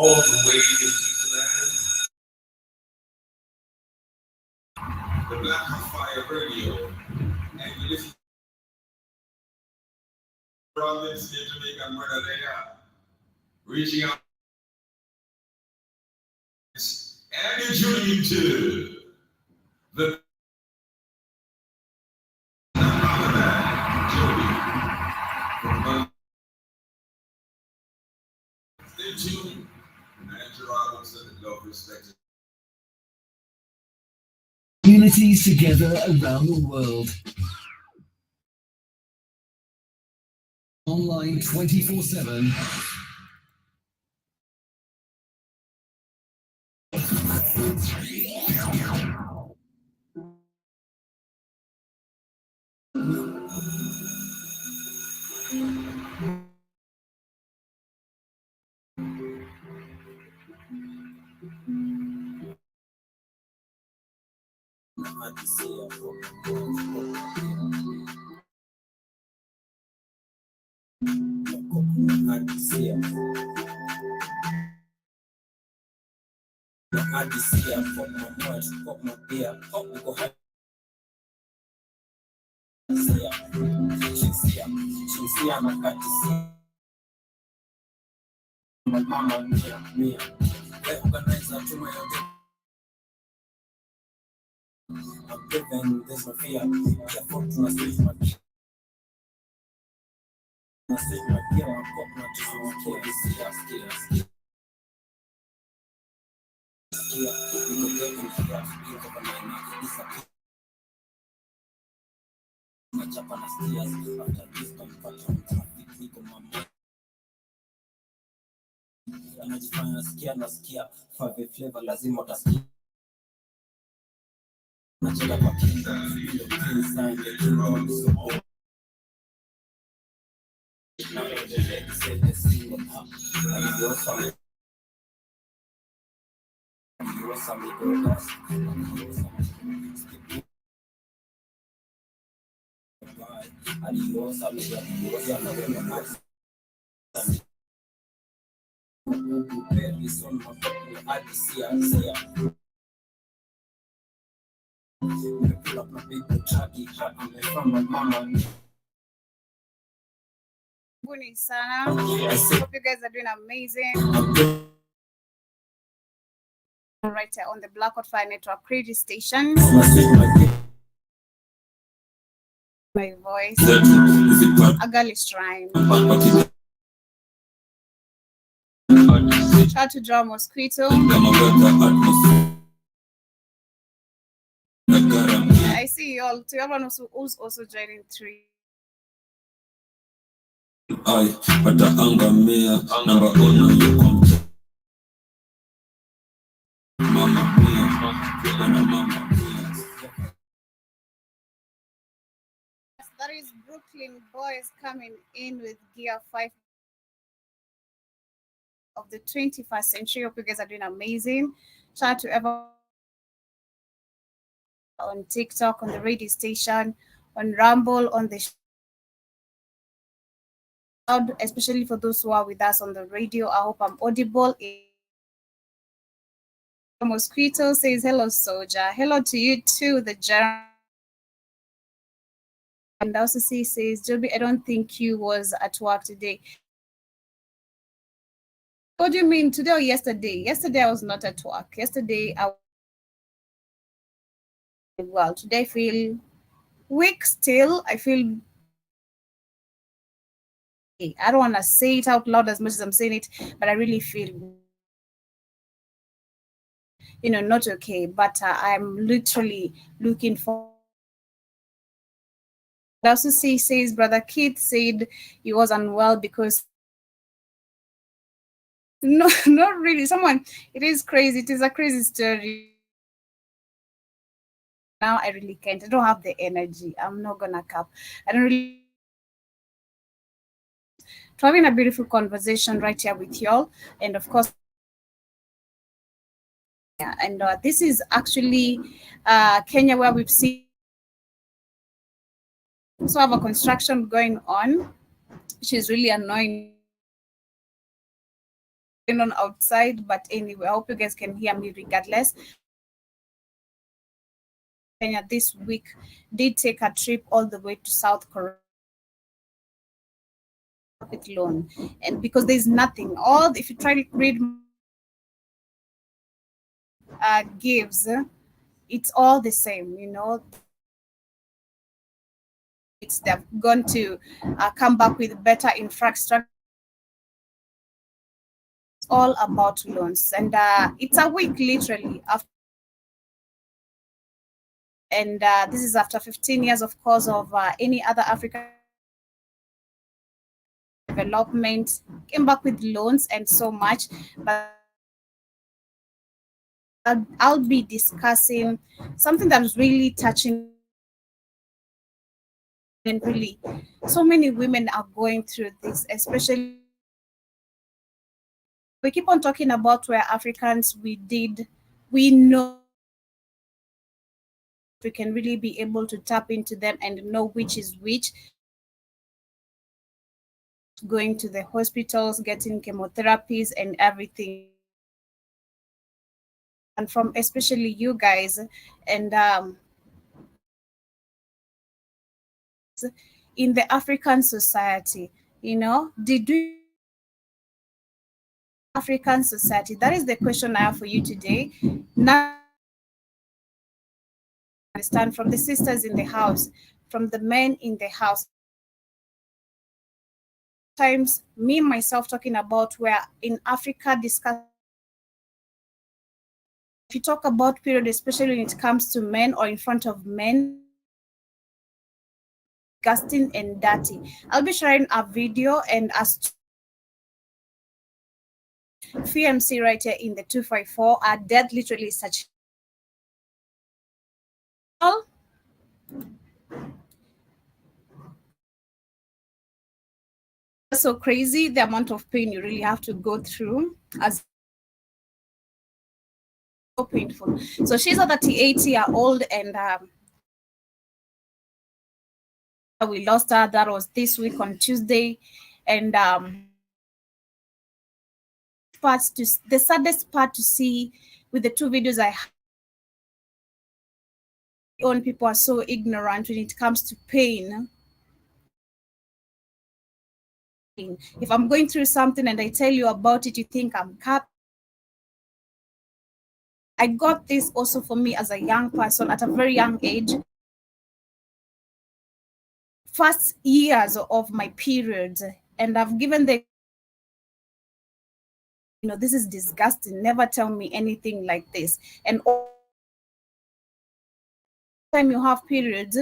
all the way into land. The Black Fire Radio, and you listen to province in Jamaica and whether they are reaching out and you're tuning into the stay tuned. Andrew Robinson, love, respect. Communities together around the world. Online 24/7. Sana. Hope you guys are doing amazing. Right here on the Blackout Fire Network radio station. My voice. A girl is trying. Shout out to Draw Mosquito. I see you all. To everyone who's also joining through. But the anger me number one you come to Mama Mia and Mama Mia. That is Brooklyn Boys coming in with Gear 5 of the 21st century. Hope you guys are doing amazing. Shout out to everyone on TikTok, on the radio station, on Rumble, on the especially for those who are with us on the radio. I hope I'm audible. Mosquito says hello, soldier. Hello to you too, the general. And also says, Joby, I don't think you was at work today. What do you mean, today or yesterday? Yesterday I was not at work. Yesterday well, today I feel weak still. I feel I don't want to say it out loud as much as I'm saying it, but I really feel, not okay. But I'm literally looking for. Also says Brother Keith said he was unwell because no, not really. It is crazy. It is a crazy story. Now I really can't. I don't have the energy. I'm not gonna cap. I don't really. To having a beautiful conversation right here with y'all, and of course, yeah. And this is actually Kenya, where we've seen also have a construction going on, which is really annoying. on outside, but anyway, I hope you guys can hear me regardless. Kenya this week did take a trip all the way to South Korea with loan, and because there's nothing, all if you try to read gives, it's all the same, you know. They've gone to come back with better infrastructure. It's all about loans, and it's a week literally after. And this is after 15 years, of course, of any other African development, came back with loans and so much. But I'll be discussing something that was really touching, and really so many women are going through this, especially we keep on talking about where Africans we know we can really be able to tap into them and know which is which. Going to the hospitals, getting chemotherapies and everything. And from especially you guys, and in the African society, you know, did we African society? That is the question I have for you today. Now, understand from the sisters in the house, from the men in the house. Times me myself talking about where in Africa discuss. If you talk about period, especially when it comes to men or in front of men, disgusting and dirty. I'll be sharing a video and as FMC right here in the 254 are dead literally such. So crazy the amount of pain you really have to go through as so painful. So she's a 38-year-old and we lost her. That was this week on Tuesday, and the saddest part to see with the two videos I own, people are so ignorant when it comes to pain. If I'm going through something and I tell you about it, you think I'm cut. I got this also for me as a young person at a very young age. First years of my periods, and I've given the, you know, this is disgusting. Never tell me anything like this. And time you have periods,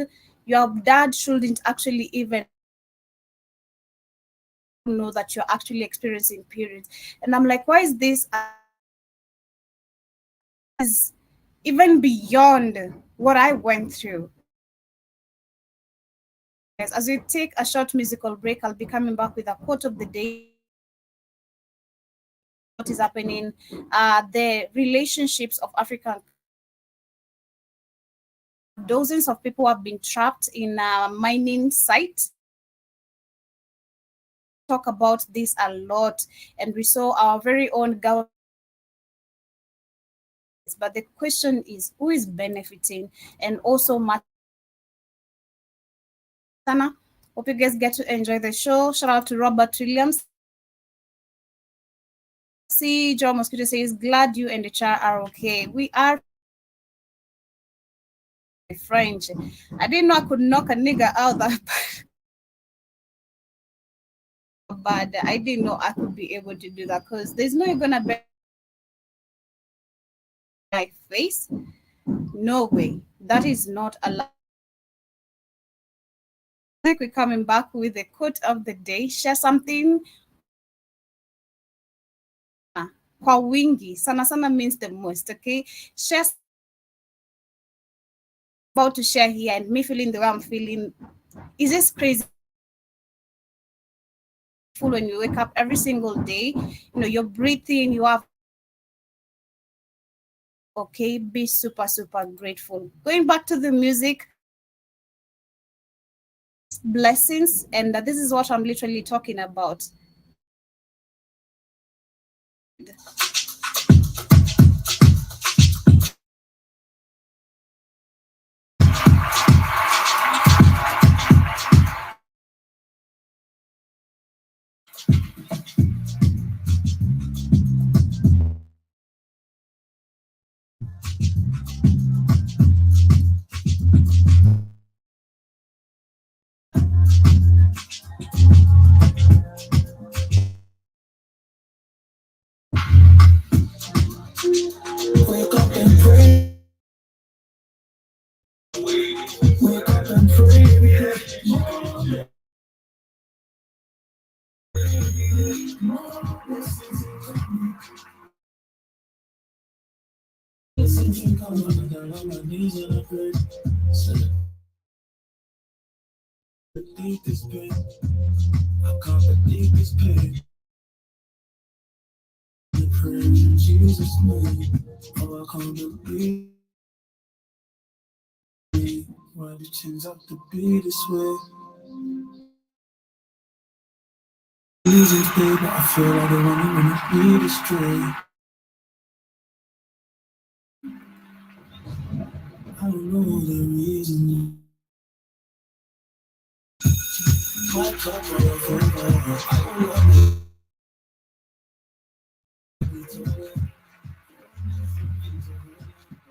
your dad shouldn't actually even know that you're actually experiencing periods. And I'm like, why is this is even beyond what I went through? As we take a short musical break, I'll be coming back with a quote of the day. What is happening? The relationships of African. Dozens of people have been trapped in a mining site. Talk about this a lot, and we saw our very own government. But the question is, who is benefiting? And also, Matana, hope you guys get to enjoy the show. Shout out to Robert Williams. See, Joe Mosquito says, glad you and the child are okay. We are French. I didn't know I could knock a nigga out that bad. I didn't know I could be able to do that because there's no gonna be my face. No way. That is not allowed. I think we're coming back with the quote of the day. Share something. Kwa wingi. Sana sana means the most, okay? Share about to share here and me feeling the way I'm feeling. Is this crazy? When you wake up every single day, you know, you're breathing, you have okay, be super, super grateful. Going back to the music, blessings, and this is what I'm literally talking about.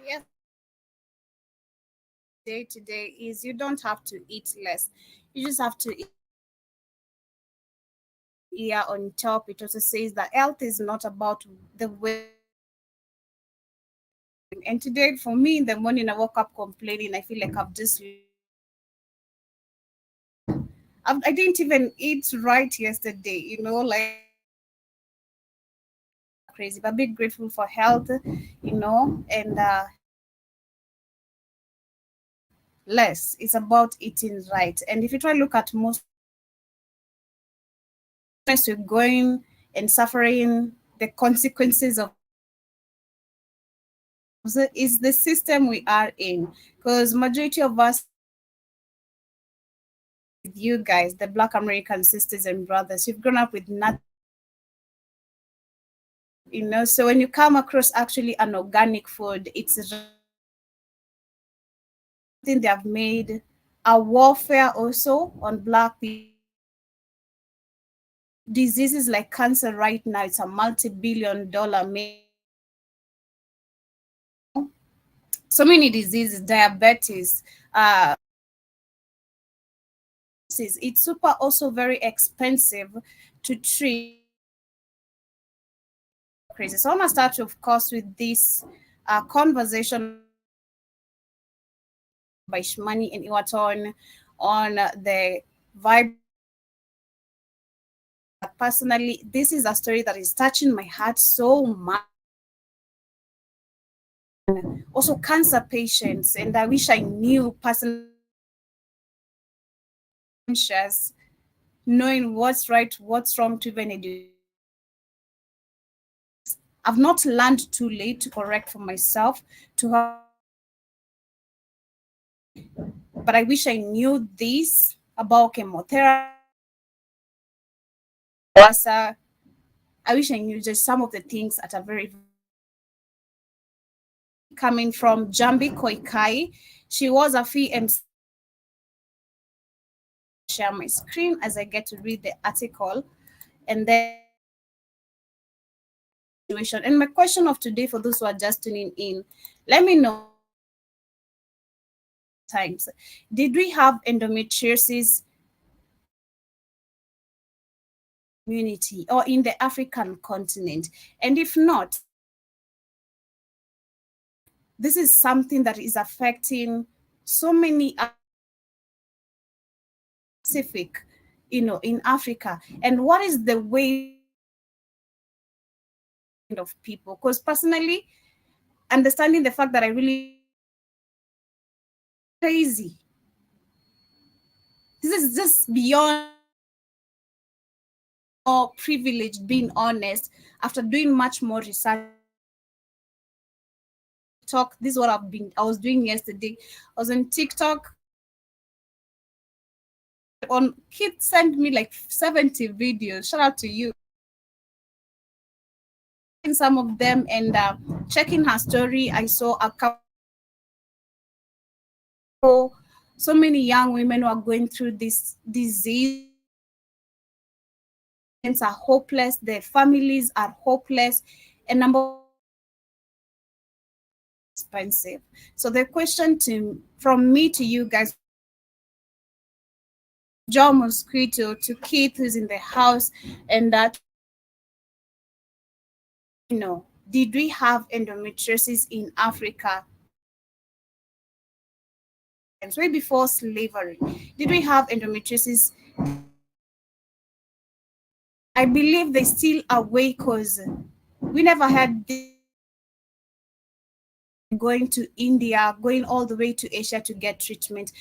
Yes, day to day is you don't have to eat less. You just have to eat. Here on top, it also says that health is not about the way. And today, for me, in the morning, I woke up complaining. I feel like I didn't even eat right yesterday. Like crazy. But be grateful for health, and less. It's about eating right. And if you try to look at most, we're going and suffering the consequences of is the system we are in, because majority of us, you guys, the Black American sisters and brothers, you've grown up with nothing. So when you come across actually an organic food, it's something they have made a warfare also on Black people. Diseases like cancer right now, it's a multi-billion-dollar. So many diseases, diabetes, it's super also very expensive to treat. Crazy. So I'm gonna start, of course, with this conversation by Shmani and Iwaton on the vibe. Personally, this is a story that is touching my heart so much. Also, cancer patients, and I wish I knew personally, knowing what's right, what's wrong to even educate. I've not learned too late to correct for myself, to have, but I wish I knew this about chemotherapy. I wish I knew just some of the things at a very coming from Jambi Koikai. She was a fee MC. Share my screen as I get to read the article, and then situation. And my question of today for those who are just tuning in, let me know times. Did we have endometriosis community or in the African continent? And if not, this is something that is affecting so many Pacific, in Africa. And what is the way of people? Because personally, understanding the fact that I really crazy. This is just beyond more privileged, being honest, after doing much more research. This is what I was doing yesterday. I was on TikTok. Kid sent me like 70 videos. Shout out to you. Some of them, and checking her story, I saw a couple, so many young women who are going through this disease are hopeless, their families are hopeless, and number expensive. So the question from me to you guys, John Mosquito, to Keith who's in the house, and that, did we have endometriosis in Africa way before slavery? Did we have endometriosis? I believe they still are way, because we never had this going to India, going all the way to Asia to get treatment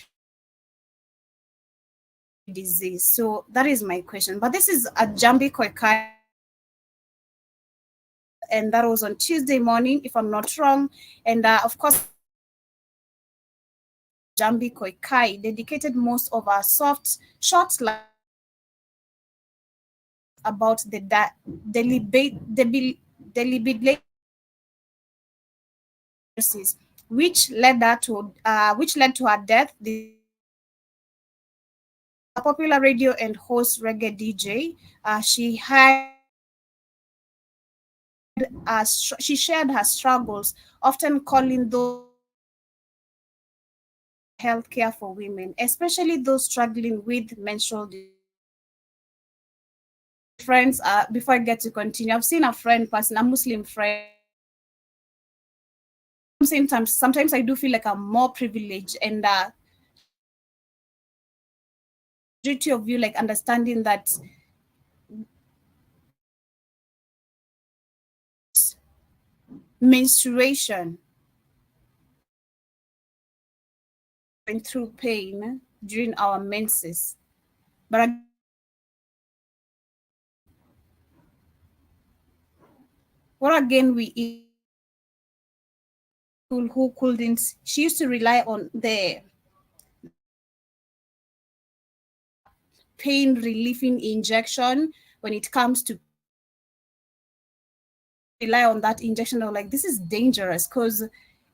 disease. So that is my question. But this is a Jambi Koikai, and that was on Tuesday morning, if I'm not wrong. And of course, Jambi Koikai dedicated most of our short about the deliberate which led to her death. A popular radio and host reggae DJ, she shared her struggles, often calling those healthcare for women, especially those struggling with menstrual disease. Friends, before I get to continue, I've seen a Muslim friend. Sometimes I do feel like I'm more privileged, and majority of you like understanding that menstruation, going through pain during our menses, but what again we eat who couldn't. She used to rely on the pain relieving injection when it comes to rely on that injection. Or like, this is dangerous, because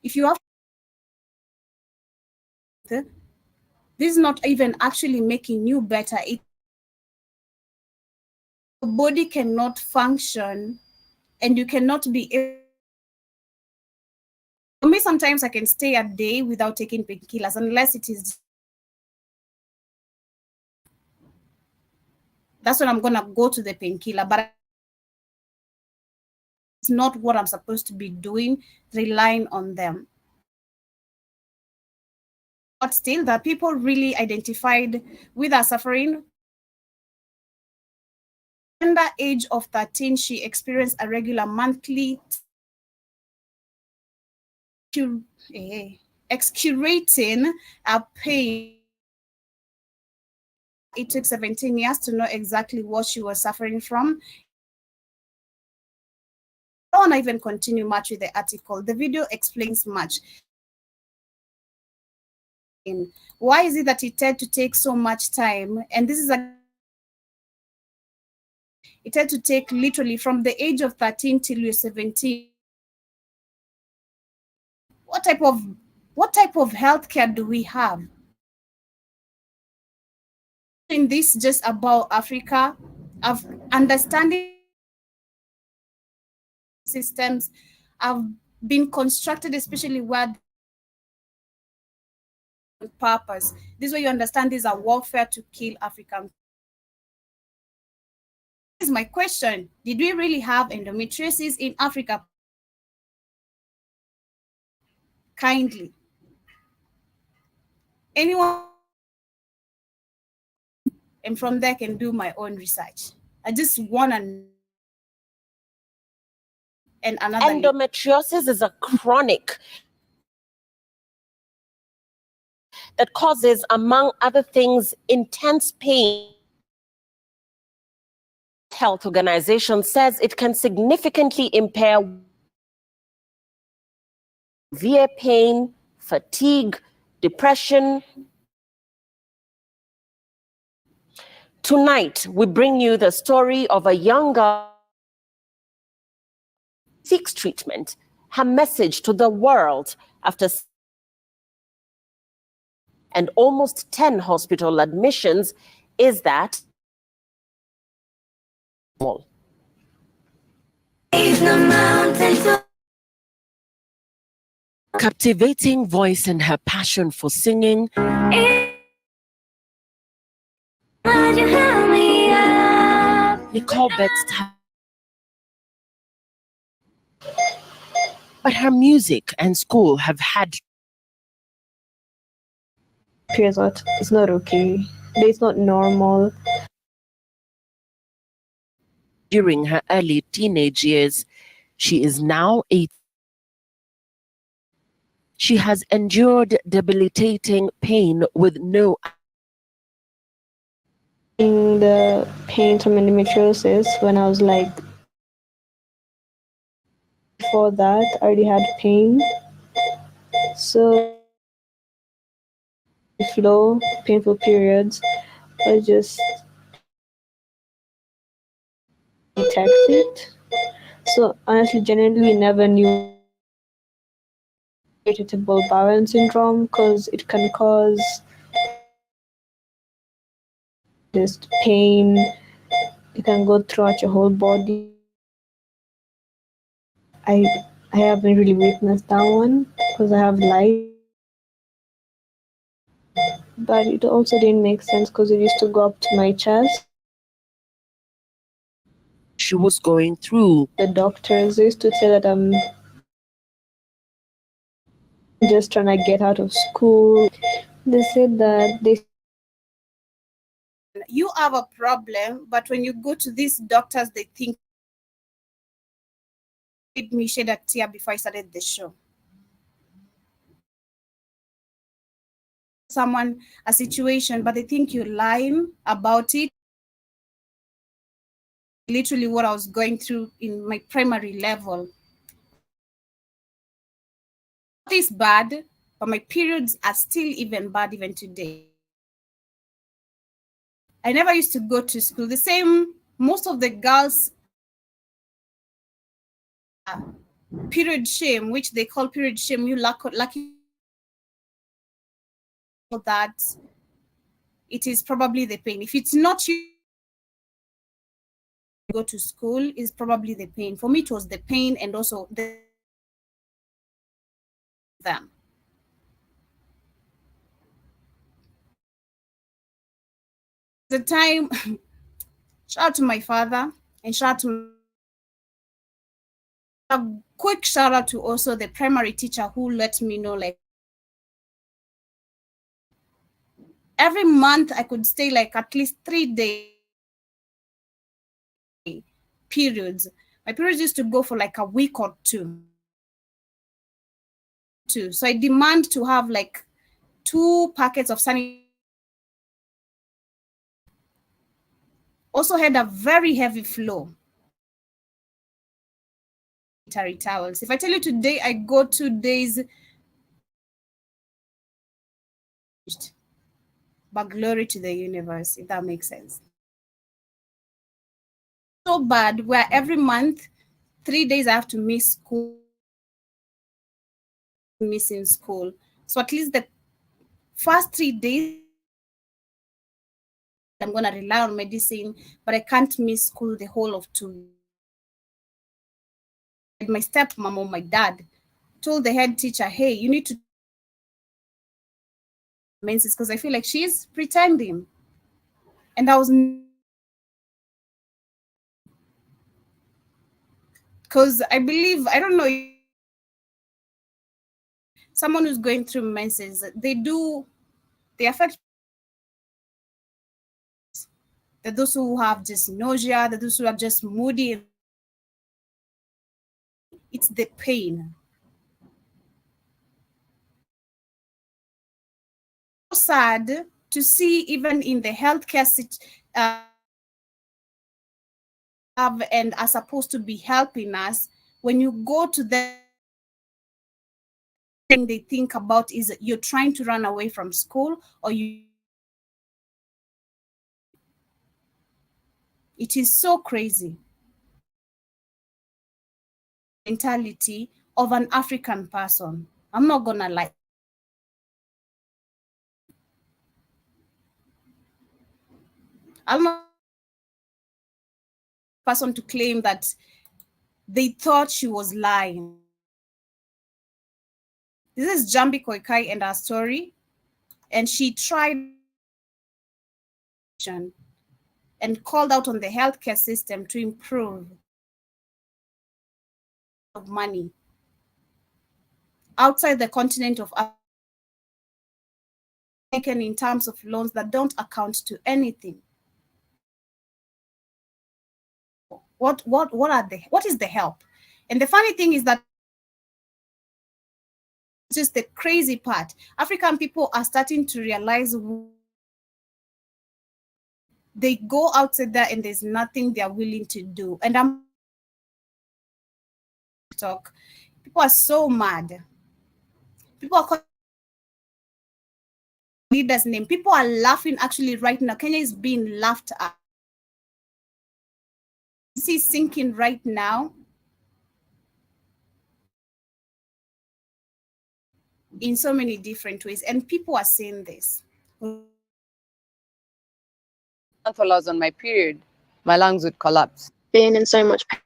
if you have this is not even actually making you better. Your body cannot function, and you cannot be able. For me, sometimes I can stay a day without taking painkillers unless it is. That's when I'm gonna go to the painkiller, but it's not what I'm supposed to be doing, relying on them. But still, that people really identified with her suffering. Under age of 13, she experienced a regular monthly excruciating pain. It took 17 years to know exactly what she was suffering from. I don't want to even continue much with the article. The video explains much. Why is it that it had to take so much time? And this is it had to take literally from the age of 13 till you're 17. What type of healthcare do we have? In this just about Africa, of understanding systems have been constructed, especially where purpose. This is where you understand these are warfare to kill African. This is my question. Did we really have endometriosis in Africa? Kindly. Anyone? And from there I can do my own research. I just want to. And another. Endometriosis is a chronic that causes, among other things, intense pain. Health Organization says it can significantly impair severe pain, fatigue, depression. Tonight, we bring you the story of a young girl who seeks treatment. Her message to the world after and almost 10 hospital admissions is that captivating voice and her passion for singing Nicole Bett's but her music and school have had What? It's not okay. It's not normal. during her early teenage years. She is now 8. She has endured debilitating pain with no In the pain from endometriosis when I was like, before that, I already had pain. So, flow, painful periods, I just detect it. So, honestly, genuinely never knew irritable bowel syndrome because it can cause just pain. It can go throughout your whole body. I I haven't really witnessed that one because I have light, but it also didn't make sense because it used to go up to my chest. she was going through. The doctors used to say that I'm just trying to get out of school. They said that You have a problem, but when you go to these doctors, they think made me shed a tear before I started the show. Someone a situation, but they think you're lying about it. Literally what I was going through in my primary level. This bad, but my periods are still even bad even today. I never used to go to school. The same, most of the girls period shame, which they call period shame, you lucky that it is probably the pain. If it's not you go to school, is probably the pain. For me, it was the pain and also them. The time, shout out to my father and shout out to a quick shout out to also the primary teacher who let me know like every month I could stay like at least 3 days periods. My periods used to go for like a week or two. So I demand to have like 2 packets of sanitary. Also had a very heavy flow. Sanitary towels. If I tell you today I go 2 days, but glory to the universe, if that makes sense. So bad where every month 3 days I have to miss school, missing school. So at least the first 3 days I'm gonna rely on medicine, but I can't miss school the whole of 2. My stepmom or my dad told the head teacher, hey, you need to menses because I feel like she's pretending. And I was because I believe, I don't know, someone who's going through menses, they affect those who have just nausea, those who are just moody. It's the pain. So sad to see even in the healthcare and are supposed to be helping us, when you go to them, thing they think about is you're trying to run away from school or you. It is so crazy. Mentality of an African person. I'm not gonna lie. I'm not a person to claim that they thought she was lying. This is Jambi Koikai and her story, and she tried and called out on the healthcare system to improve of money outside the continent of Africa, taken in terms of loans that don't account to anything. What is the help? And the funny thing is that just the crazy part. African people are starting to realize they go outside there and there's nothing they're willing to do. And I'm talk. People are so mad. People are calling leaders' name. People are laughing actually right now. Kenya is being laughed at. See sinking right now in so many different ways, and people are saying this. While I was on my period, my lungs would collapse. Being in so much pain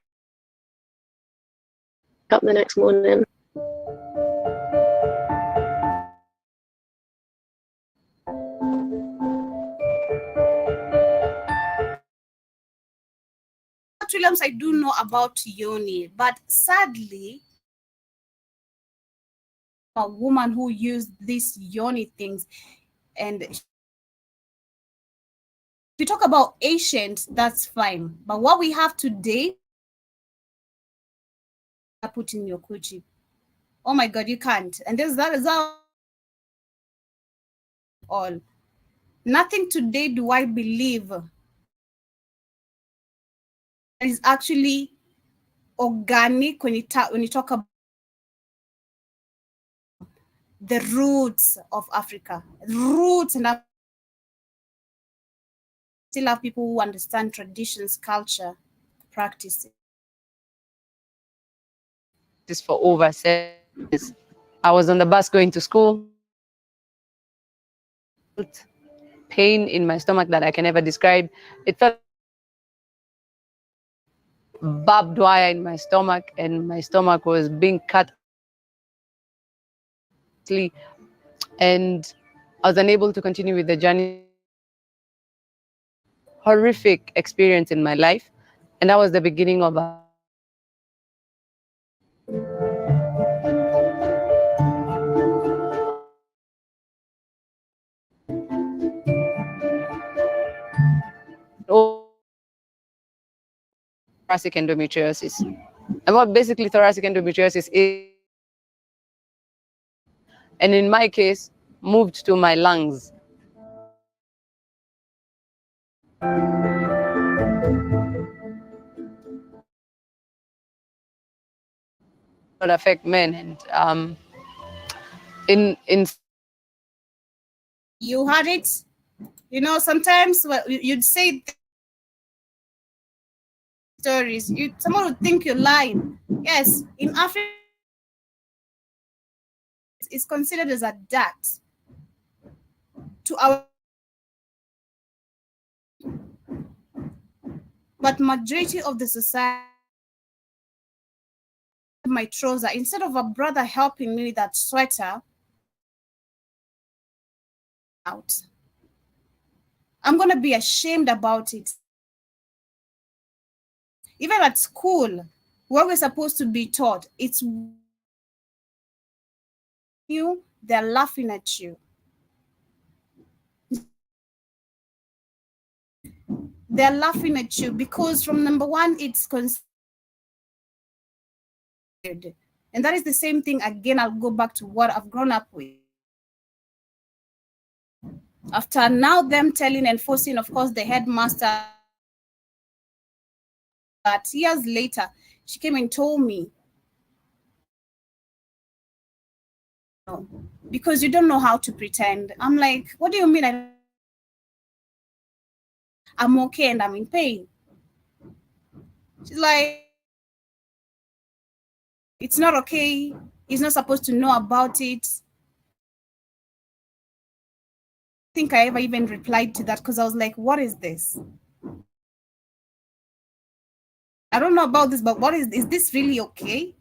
up the next morning. Williams, I do know about Yoni, but sadly, a woman who used these Yoni things, and we talk about ancient, that's fine. But what we have today, put in your coochie. Oh my God, you can't. And that is all. Nothing today do I believe is actually organic when you talk about the roots of Africa. Roots, and I still have people who understand traditions, culture, practices. This for over 7 years. I was on the bus going to school. Pain in my stomach that I can never describe. It felt barbed wire in my stomach, and my stomach was being cut. And I was unable to continue with the journey. Horrific experience in my life, and that was the beginning of a thoracic endometriosis. And what basically thoracic endometriosis is, and in my case, moved to my lungs. Would affect men, and in You had it. You know, sometimes you'd say stories. Someone would think you're lying. Yes, in Africa, it's considered as a debt to our. But majority of the society, my trouser, instead of a brother helping me with that sweater out, I'm gonna be ashamed about it. Even at school, where we're supposed to be taught, it's you, they're laughing at you. They're laughing at you because from number one, it's considered. And that is the same thing again. I'll go back to what I've grown up with. After now them telling and forcing, of course, the headmaster, but years later, she came and told me, because you don't know how to pretend. I'm like, what do you mean? I'm okay and I'm in pain. She's like, it's not okay. He's not supposed to know about it. I think I ever even replied to that because I was like, what is this? I don't know about this, but what is this really okay?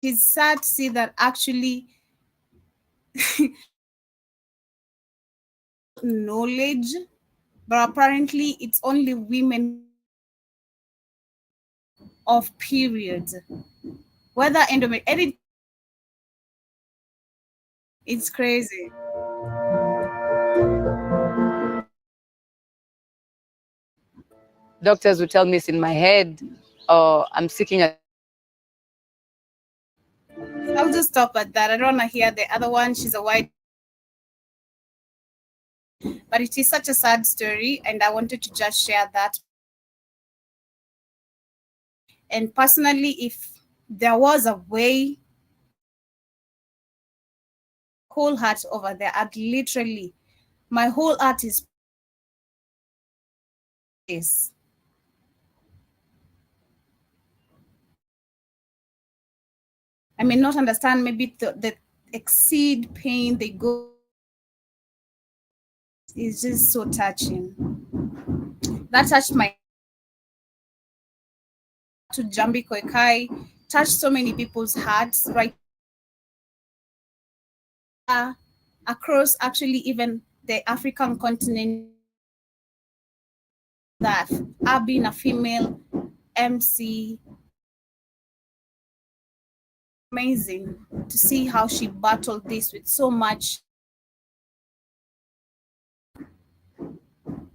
It's sad to see that actually knowledge, but apparently it's only women of periods. Whether endometrium, it's crazy. doctors would tell me it's in my head, or I'm seeking a I'll just stop at that. I don't want to hear the other one. She's a white. But it is such a sad story, and I wanted to just share that. And personally, if there was a way, whole heart over there, I'd literally, my whole heart is this. I may not understand maybe the exceed pain they go. It's just so touching. That touched my to Jambi Koikai, touched so many people's hearts right across actually even the African continent. That I've been a female MC, amazing to see how she battled this with so much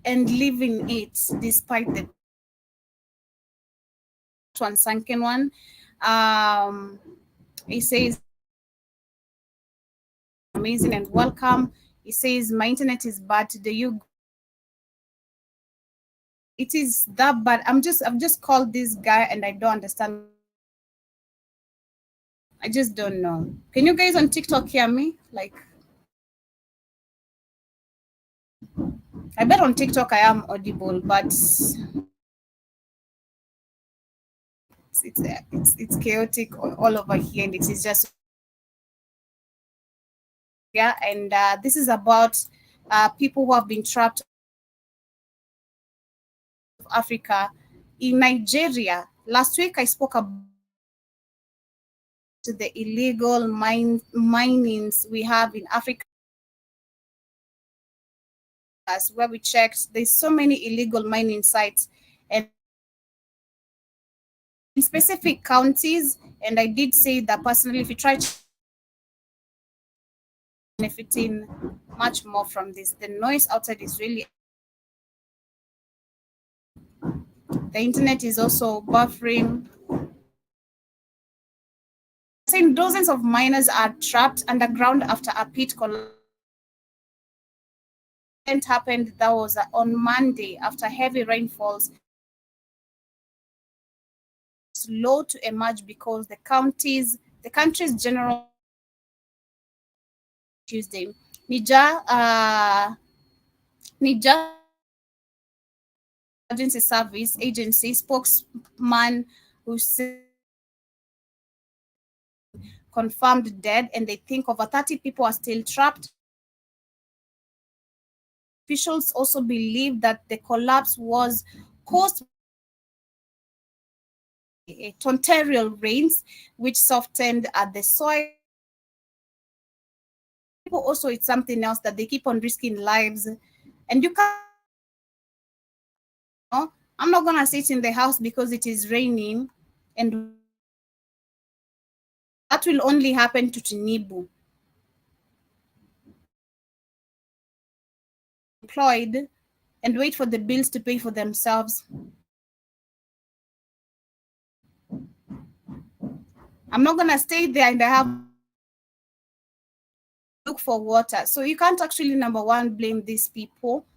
and living it despite the one second one. He says amazing and welcome. He says my internet is bad today. It is that bad. I've just called this guy and I don't understand. I just don't know. Can you guys on TikTok hear me? Like, I bet on TikTok I am audible, but it's chaotic all over here, and it is just yeah. And this is about people who have been trapped in Africa, in Nigeria. Last week I spoke about the illegal minings we have in Africa. Where we checked, there's so many illegal mining sites and in specific counties. And I did say that personally, if you try to benefiting much more from this, the noise outside is really. The internet is also buffering. Saying dozens of miners are trapped underground after a pit collapse. Happened that was on Monday after heavy rainfalls. Slow to emerge because the country's general Tuesday. Niger Emergency Service Agency spokesman who said confirmed dead, and they think over 30 people are still trapped. Officials also believe that the collapse was caused by torrential rains, which softened the soil. People also, it's something else that they keep on risking lives, and you can't. I'm not gonna sit in the house because it is raining, and that will only happen to Tinibu. Employed and wait for the bills to pay for themselves. I'm not gonna stay there and I have look for water. So you can't actually, number one, blame these people.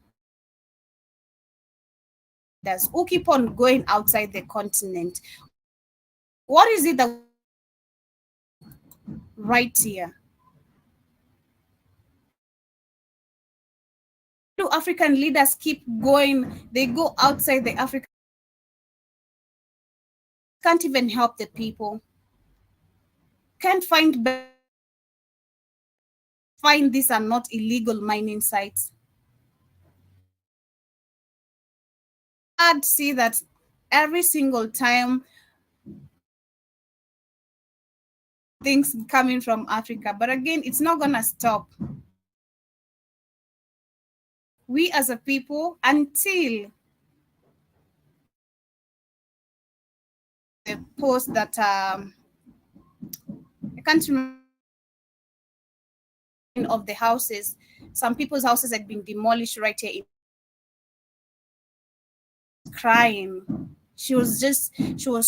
There's who keep on going outside the continent. What is it that right here? Do African leaders keep going? They go outside the African, can't even help the people. Can't find these are not illegal mining sites. I'd see that every single time things coming from Africa, but again, it's not gonna stop. We as a people, until the post that I can't remember of the houses, some people's houses had been demolished right here in crying. She was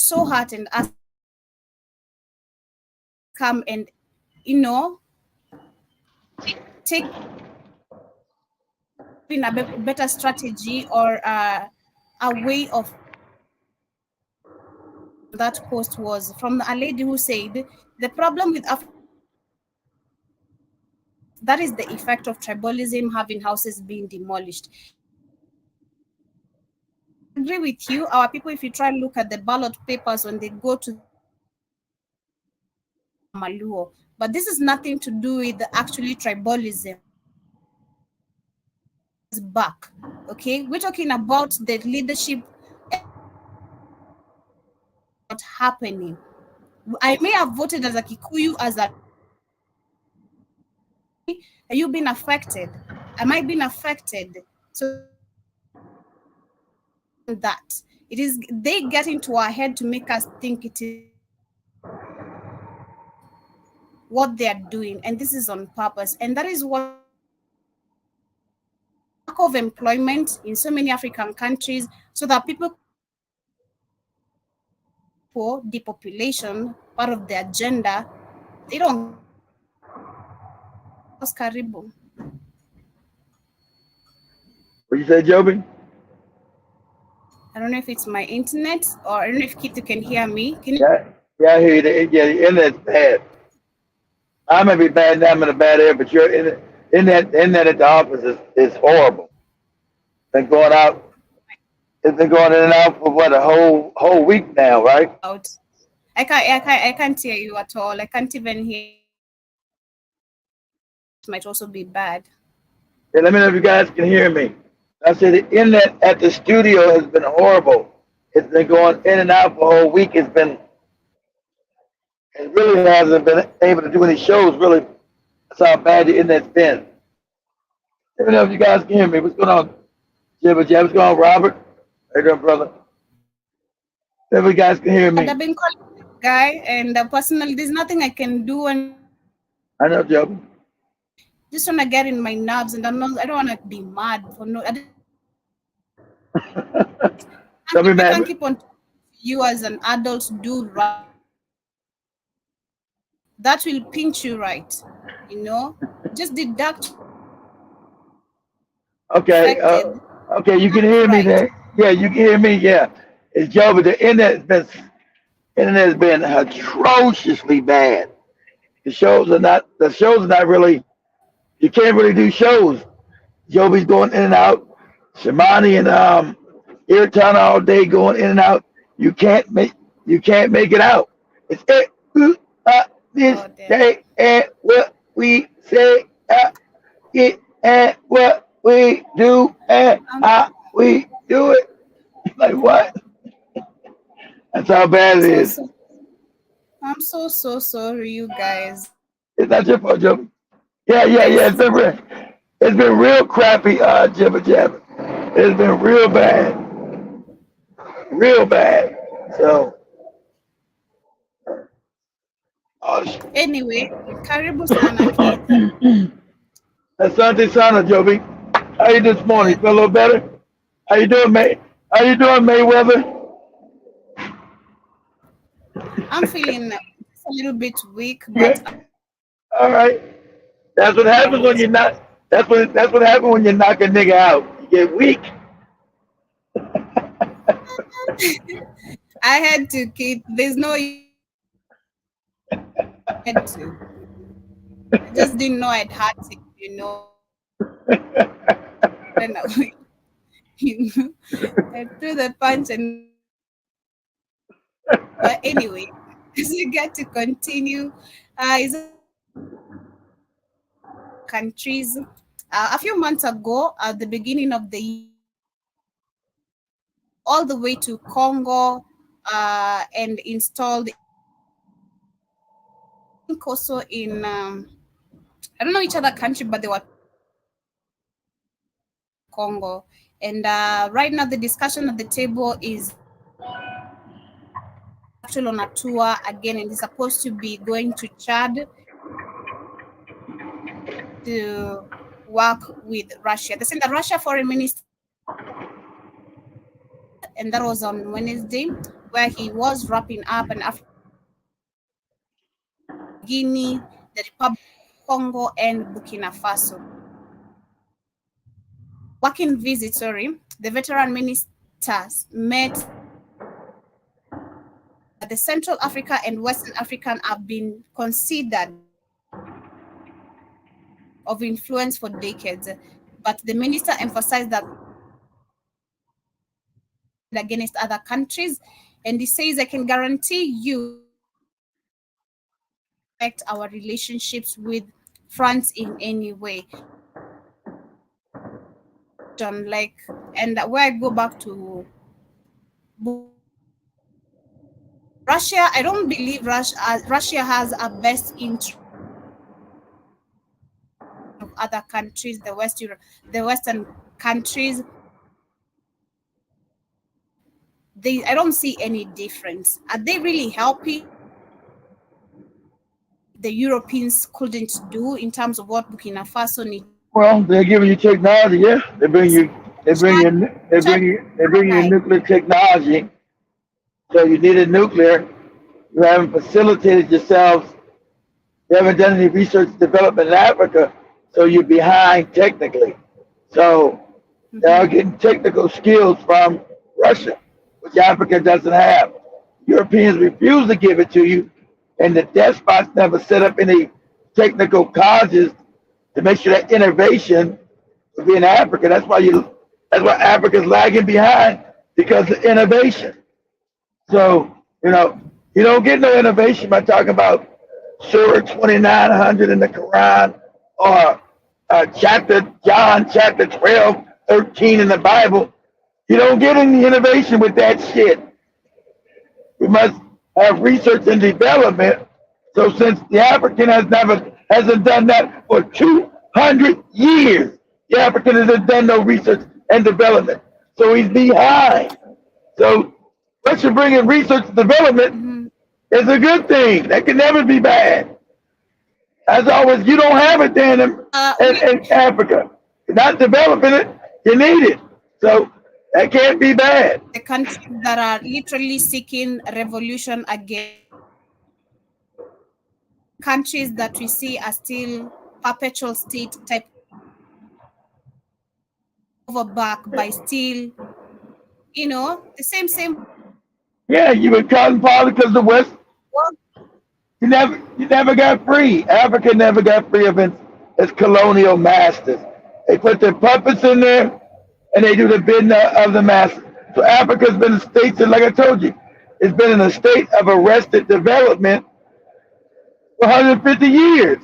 so hurt and asked come and, take in a better strategy or a way of that post was from a lady who said the problem with that is the effect of tribalism having houses being demolished. I agree with you. Our people, if you try and look at the ballot papers when they go to Maluo, but this is nothing to do with actually tribalism. Back, okay, we're talking about the leadership not happening. I may have voted as a Kikuyu as a. Are you being affected? Am I being affected? So that it is they get into our head to make us think it is what they are doing, and this is on purpose, and that is what lack of employment in so many African countries, so that people for depopulation part of the agenda. They don't. Karibu. What you say, Joby? I don't know if it's my internet or I don't know if Kitty can hear me. Can you? Yeah, I hear you. The internet's bad. I may be bad now. I'm in a bad area, but your internet at the office is horrible. Been going out. It's been going in and out for what, a whole week now, right? Out. I can't hear you at all. I can't even hear. It might also be bad. Yeah, let me know if you guys can hear me. I said the internet at the studio has been horrible. It's been going in and out for a whole week. It really hasn't been able to do any shows. Really, that's how bad the internet's been. Let me know if you guys can hear me. What's going on, Jibba Jab? What's going on, Robert? How you doing, brother? If you guys can hear me. I've been calling this guy, and personally, there's nothing I can do, and I know, Joe. just want to get in my nerves, and I don't want to be mad for no. Don't be I can't mad. keep on you as an adult do right. That will pinch you right, just deduct Okay. affected Okay, you can hear me right. there. Yeah, you can hear me. Yeah, it's Joe, but the internet has been atrociously bad. The shows are not really. You can't really do shows. Joby's going in and out. Shimani and Eartown all day going in and out. You can't make it out. It's this Oh, damn. day and what we say it and what we do and how we do it. Like what? That's how bad it is. I'm so sorry, you guys. It's not your fault, Joby. Yeah. Yes. It's been real crappy, Jibba Jabba. It's been real bad. So, Anyway, karibu sana Keith. Asante Sana, Joby. How you this morning? Feel a little better? How you doing, May? How you doing, Mayweather? I'm feeling a little bit weak, Okay. but All right. That's what happens when you're not. That's what happens when you knock a nigga out. You get weak. I had to keep. There's no had to. I just didn't know I'd had to. And I threw the punch, and but anyway, as we get to continue, is countries. A few months ago, at the beginning of the year, all the way to Congo, and installed also in I don't know which other country, but they were Congo. And right now, the discussion at the table is actually on a tour again, and he's supposed to be going to Chad to work with Russia. They sent the Russia foreign minister, and that was on Wednesday, where he was wrapping up an African Guinea, the Republic of Congo, and Burkina Faso. Working visit, the veteran ministers met. The Central Africa and Western African have been considered of influence for decades, but the minister emphasized that against other countries, and he says, I can guarantee you affect our relationships with France in any way. Like, and where I go back to Russia, I don't believe Russia has a best interest of other countries, the Western countries. I don't see any difference. Are they really helping the Europeans couldn't do in terms of what Burkina Faso needs? Well, they're giving you technology, yeah. They bring you nuclear technology. So you needed nuclear. You haven't facilitated yourselves. You haven't done any research and development in Africa, so you're behind technically. So they're getting technical skills from Russia, which Africa doesn't have. Europeans refuse to give it to you, and the despots never set up any technical colleges to make sure that innovation will be in Africa. That's why Africa's lagging behind, because of innovation. So, you don't get no innovation by talking about Surah 2900 in the Quran, or John chapter 12, 13 in the Bible. You don't get any innovation with that shit. We must have research and development. So since the African hasn't done that for 200 years, the African hasn't done no research and development. So he's behind. So Russia bringing research and development is a good thing. That can never be bad. As always, you don't have it then in Africa. You're not developing it, you need it. So that can't be bad. The countries that are literally seeking revolution again, countries that we see are still perpetual state type over back by still, the same. Yeah, you've been cotton party because the West, you never got free. Africa never got free of its colonial masters. They put their puppets in there, and they do the bidding of the masters. So Africa's been a state, like I told you, it's been in a state of arrested development for 150 years.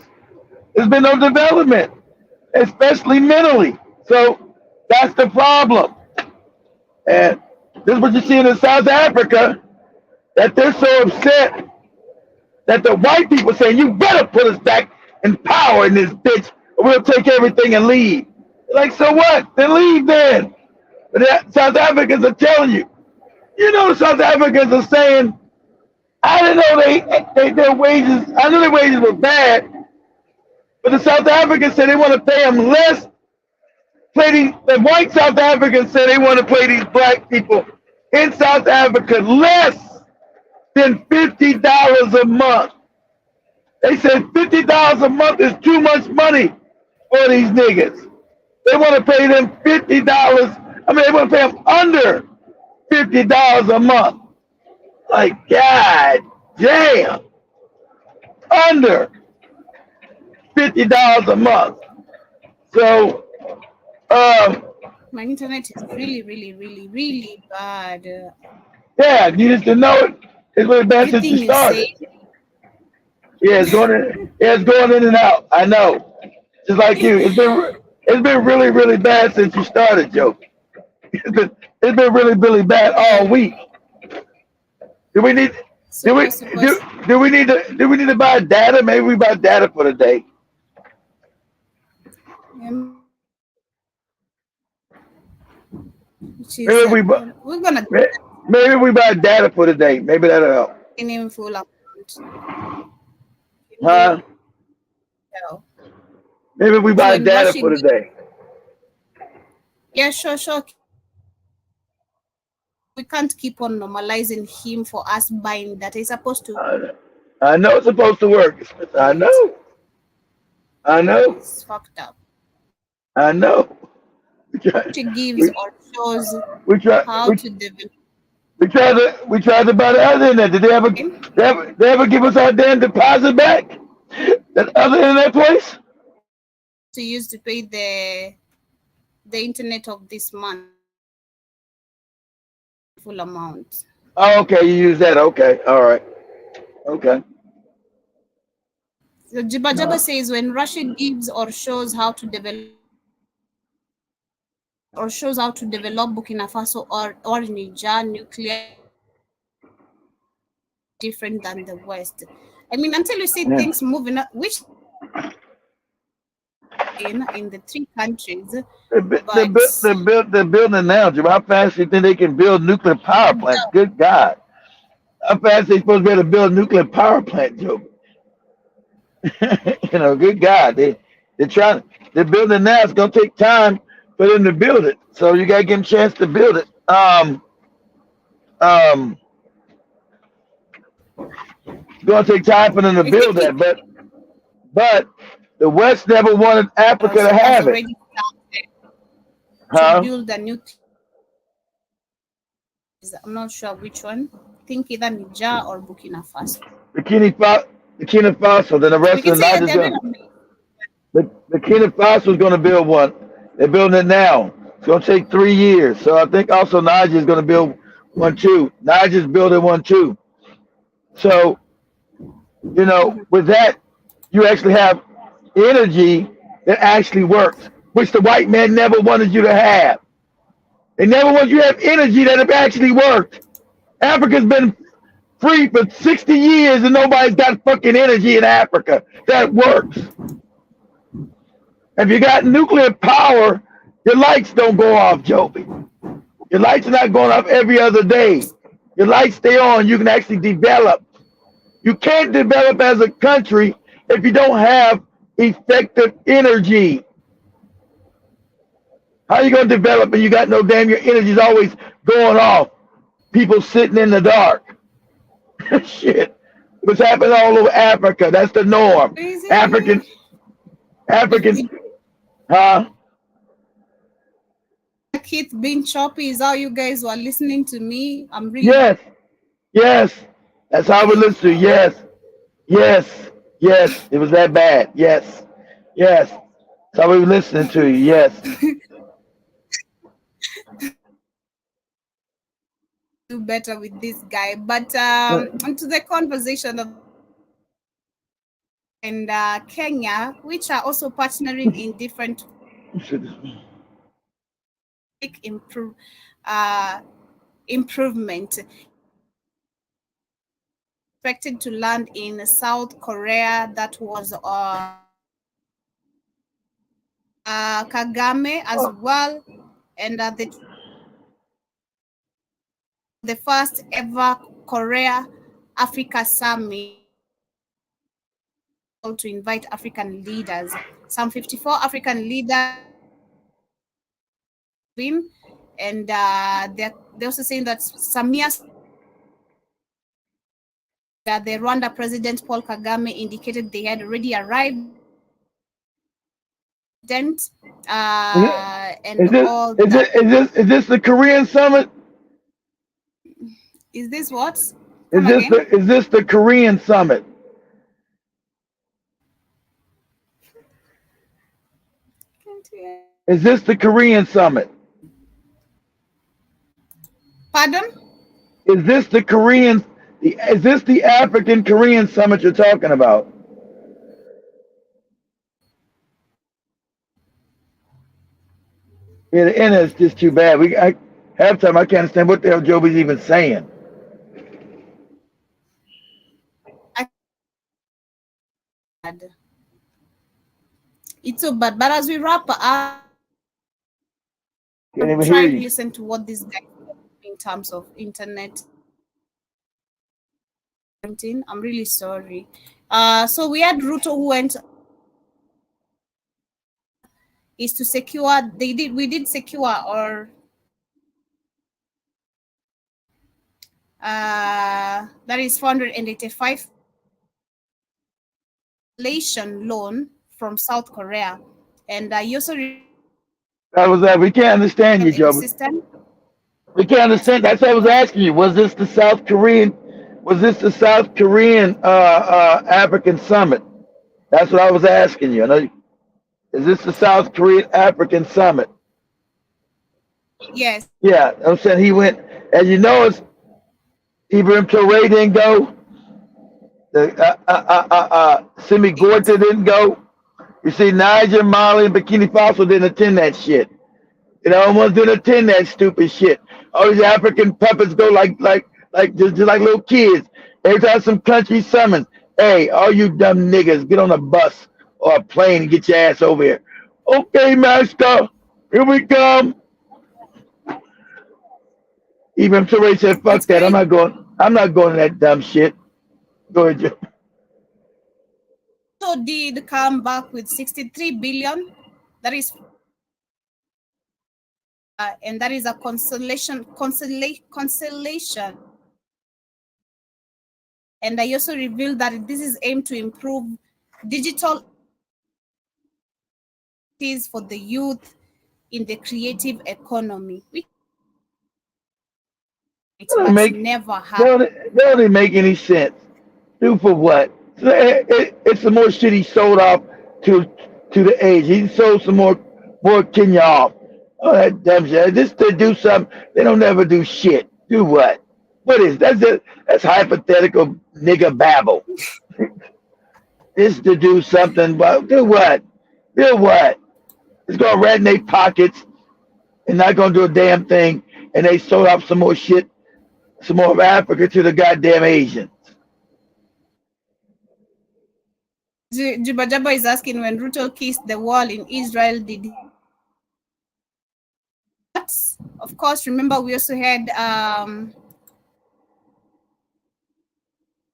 There's been no development, especially mentally. So that's the problem. And this is what you see in South Africa, that they're so upset that the white people saying, you better put us back in power in this bitch, or we'll take everything and leave. Like, so what? Then leave then. But South Africans are telling you. The South Africans are saying, I didn't know their wages, I knew their wages were bad, but the South Africans said they want to pay them less. The white South Africans said they want to pay these black people in South Africa less than $50 a month. They said $50 a month is too much money for these niggas. They want to pay them $50. They want to pay them under $50 a month. Like, God damn. Under $50 a month. So, my internet is really, really, really, really bad. Yeah, you just to know it. It's really bad since you started. Yeah, it's going in and out. I know. Just like you. It's been really, really bad since you started, Joe. It's been really, really bad all week. Do we need to buy data? Maybe we buy data for the day. Maybe we buy data for the day. Maybe that'll help. In full amount. Huh? Maybe we buy data for the day. Yeah, sure. We can't keep on normalizing him for us buying that. He's supposed to. I know it's supposed to work. I it. know. I know. It's fucked up. I know. We try. She gives We, or shows we try. how to develop. We tried to buy the other internet. Did they ever give us our damn deposit back? That other internet place? To use to pay the internet of this month full amount. Oh, okay. You use that. Okay. All right. Okay. So Jiba Jaba says when Russia gives or shows how to develop Burkina Faso or Niger nuclear different than the West. I mean, until you see Yeah. things moving up, which in the three countries, but They're building now, Jim. How fast do you think they can build nuclear power plants? Good God. How fast they supposed to be able to build a nuclear power plant, Joe? Good God. They're building now. It's gonna take time for them to build it. So you gotta give them a chance to build it. Um it's gonna take time for them to I build think that, but the West never wanted Africa to has have it. already started to Huh? build a new. I'm not sure which one. I think either Niger or Burkina Faso. Burkina Faso, then the We rest can of the say that Niger's they're gonna doing Burkina Faso is gonna build one. They're building it now. It's gonna take 3 years. So I think also Niger is gonna build one too. Niger's building one too. So, with that, you actually have energy that actually works, which the white man never wanted you to have. They never wanted you to have energy that have actually worked. Africa's been free for 60 years and nobody's got fucking energy in Africa that works. If you got nuclear power, your lights don't go off, Joby. Your lights are not going off every other day. Your lights stay on. You can actually develop. You can't develop as a country if you don't have effective energy. How are you going to develop when you got no damn, your energy's always going off? People sitting in the dark. Shit. What's happening all over Africa? That's the norm. crazy. African, huh? Keith being choppy is how you guys were listening to me. I'm really Yes, yes. That's how we listen to. Yes, yes, yes. It was that bad. Yes, yes. That's how we were listening to you. Yes. do better with this guy. But onto the conversation of and Kenya, which are also partnering in different improve improvement. Expected to land in South Korea. That was Kagame as well, and the first ever Korea Africa Summit to invite African leaders. Some 54 African leaders been, and they're also saying that Samia, that the Rwanda President Paul Kagame indicated they had already arrived. And all that. Is this the Korean summit? Is this what? Is this the Korean summit? Is this the Korean summit? Pardon? Is this the African Korean summit you're talking about? Yeah, the internet's just too bad. Half time I can't understand what the hell Joby's even saying. It's so bad. But as we wrap up, Can't even try hear to you. listen to what this guy in terms of internet. I'm really sorry. So we had Ruto who went is to secure. We did secure or that is 485 cancellation loan from South Korea, and you also That was that. We can't understand you, Joe. ecosystem. We can't understand. That's what I was asking you. Was this the South Korean? Was this the South Korean African summit? That's what I was asking you. I know, is this the South Korean African summit? Yes, Yeah, I'm saying he went, and you know, it's Ibrahim Traore didn't go. The Simi Gorta didn't go. You see, Niger, Mali, and Burkina Faso didn't attend that shit. You know, almost didn't attend that stupid shit. All these African puppets go like just like little kids. Every time some country summons, hey, all you dumb niggas, get on a bus or a plane and get your ass over here. Okay, master, here we come. Even Traore said, "Fuck it's that. I'm great. not going. I'm not going to that dumb shit." Go ahead, Joe. Also did come back with 63 billion. That is, and that is a consolation. And I also revealed that this is aimed to improve digital activities for the youth in the creative economy, which Doesn't but make never they happened. don't even make any sense. Do for what? So it's some more shit he sold off to the age. He sold some more Kenya off. Oh, that dumb shit. Just to do something, they don't ever do shit. Do what? What is that's it? That's hypothetical nigga babble. Just to do something, but do what? Do what? It's gonna rat in their pockets and not gonna do a damn thing. And they sold off some more shit, some more of Africa to the goddamn Asians. Juba Jaba is asking, when Ruto kissed the wall in Israel, did he? Of course, remember we also had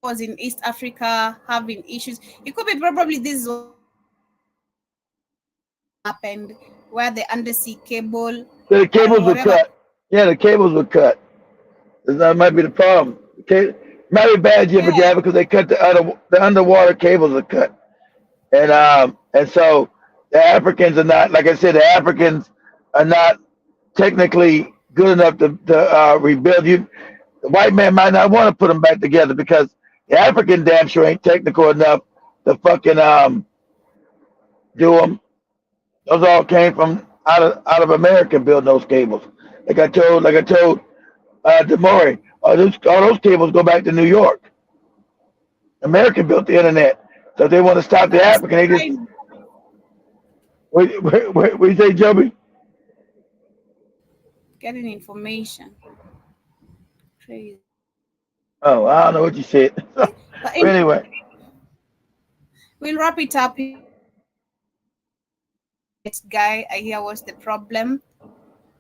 was in East Africa having issues. It could be probably this happened where the undersea cable So the or cables were whatever. cut. Yeah, the cables were cut. That might be the problem. Okay, might be bad, Jimmy Yeah, Jab, because they cut the underwater cables are cut, and so the Africans are not, like I said, the Africans are not technically good enough to rebuild. You, the white man might not want to put them back together because the African damn sure ain't technical enough to fucking do them. Those all came from out of America building those cables. Like I told Demore, all those cables go back to New York. America built the internet, so if they want to stop the that's African, they just right. what you say, Joby? Getting information. Crazy. Oh, I don't know what you said. But But anyway, we'll wrap it up. This guy, I hear what's the problem.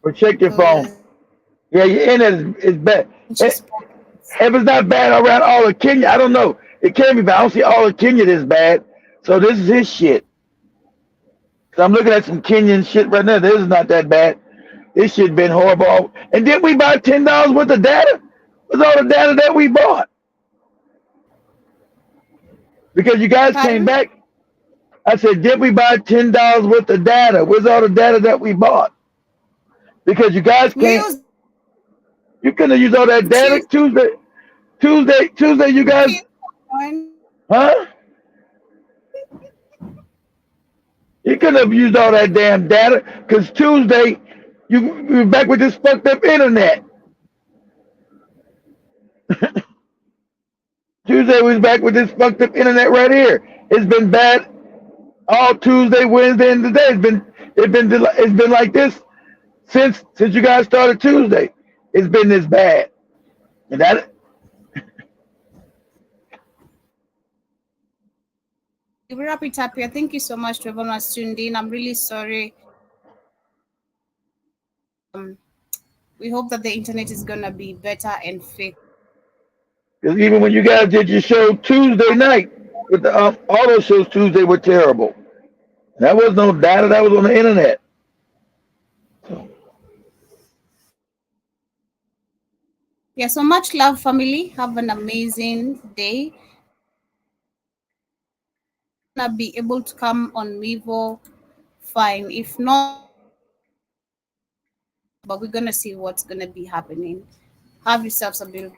or check your phone. Because Yeah, your internet is bad. just If it's not bad around all of Kenya, I don't know. It can't be bad. I don't see all of Kenya this bad. So this is his shit. 'Cause I'm looking at some Kenyan shit right now. This is not that bad. This shit been horrible. And didn't we buy $10 worth of data? What's all the data that we bought? Because you guys came pardon? back. I said, did we buy $10 worth of data? Where's all the data that we bought? Because you guys We can't. use You couldn't use all that data Tuesday. Tuesday. You guys, huh? You couldn't have used all that damn data because Tuesday you were back with this fucked up internet. Tuesday was back with this fucked up internet right here. It's been bad all Tuesday, Wednesday, and today. It's been like this since you guys started Tuesday. It's been this bad, and that We wrap it up here. Thank you so much to everyone who's tuned in. I'm really sorry. We hope that the internet is gonna be better and fixed. because even when you guys did your show Tuesday night with the all those shows Tuesday were terrible. That was no data. That was on the internet. Yeah, so much love, family. Have an amazing day. gonna be able to come on Mevo, fine. If not, but we're gonna see what's gonna be happening. Have yourselves a beautiful